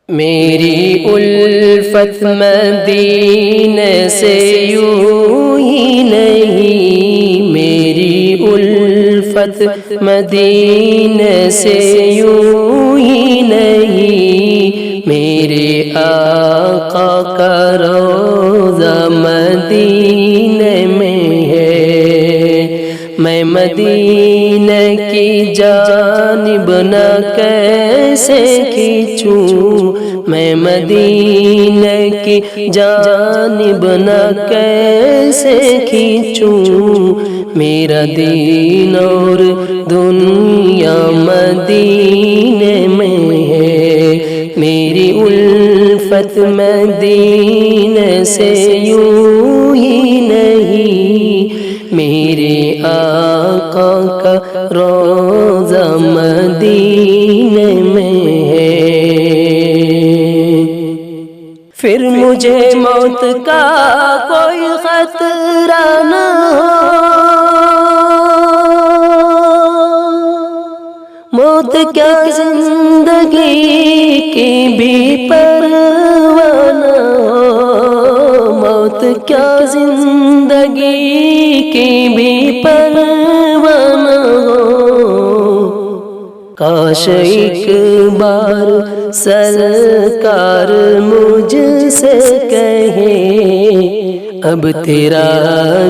میری الفت مدینے سے یوں ہی نہیں، میری الفت مدینے سے یوں ہی نہیں، میرے آقا کا روضہ مدینے میں ہے، میں مدینے کی جانب نہ کیسے کھینچوں، میں مدینے کی جانب نہ کیسے کھینچوں، میرا دین اور دنیا مدینے میں ہے، میری الفت مدینے سے یوں ہی نہیں، میرے آقا کا روضہ مدینے میں ہے۔ پھر مجھے موت کا کوئی خطرہ نہ ہو، موت کیا زندگی کی بھی پرواہ نہ ہو، موت کیا زندگی کی بھی پرواہ نہ ہو، کاش ایک بار سرکار مجھ سے کہے، اب تیرا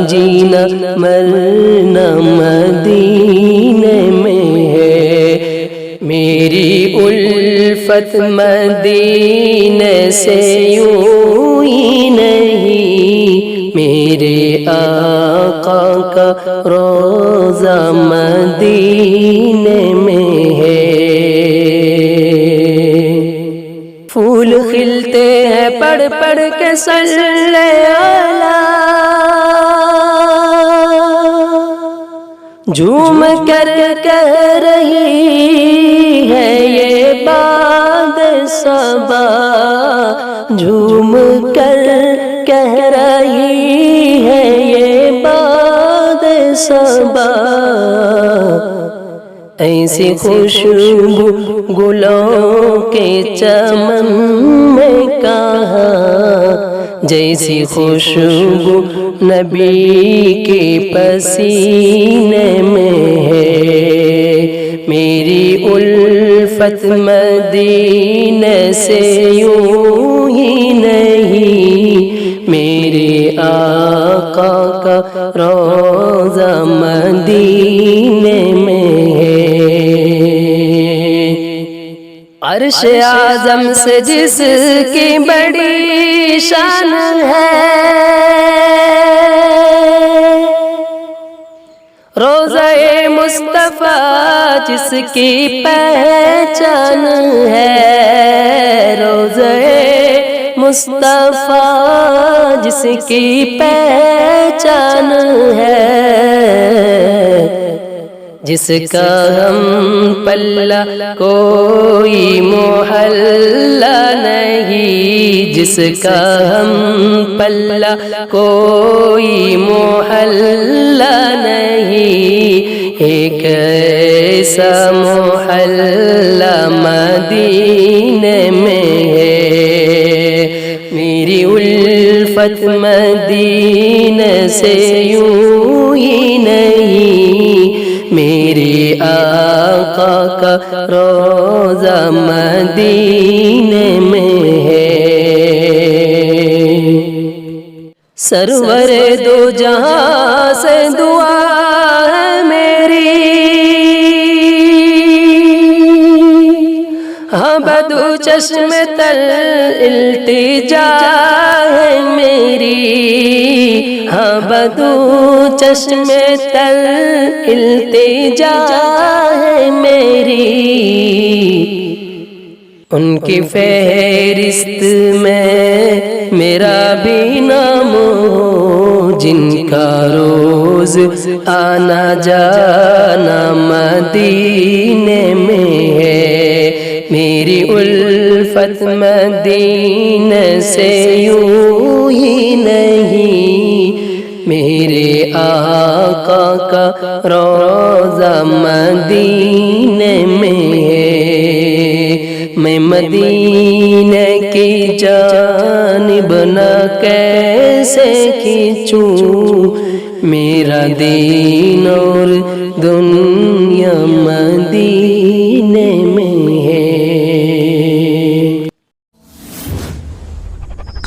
جینا مرنا مدینے میں ہے، میری الفت مدینے سے یوں ہی نہیں، میرے آقا کا روضہ مدینے میں ہے۔ پھول کھلتے ہیں پڑھ پڑھ کے صلی علی، جھوم کر کہہ رہی ہے یہ باد صبا، جھوم کر کہہ رہی ہے یہ باد صبا، ایسی خوشبو گلوں کے چمن میں کہاں، جیسی خوشبو نبی کے پسینے میں ہے، میری الفت مدینے سے یوں ہی نہیں، میرے آقا کا روضہ مدینے میں ہے۔ عرش اعظم سے جس کی بڑی شان ہے، روضہ مصطفیٰ جس کی پہچان ہے، روضہ مصطفیٰ جس کی پہچان ہے، جس کا ہم پلہ کوئی محلہ نہیں، جس کا ہم پلہ کوئی محلہ نہیں، ایک ایسا محلہ مدینے میں ہے، میری الفت مدینے سے یوں ہی نہیں، میرے آقا کا روضہ مدینے میں ہے۔ سرور دو جہاں سے دعا ہے میری، ہاں بدو چشم تل التجا ہے میری، ہاں بدو چشم تل التجا ہے میری، ان کی فہرست میں میرا بھی نام ہو، جن کا روز آنا جانا مدینے میں ہے، میری الفت مدینے سے یوں ہی نہیں، میرے آقا کا روضہ مدینے میں ہے، میں مدینے کی جانب نہ کیسے کھینچوں، میرا دین اور دنیا مدینے میں ہے۔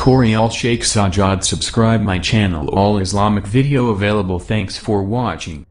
Corial Sheikh Sajjad. Subscribe my channel. All Islamic video available. Thanks for watching.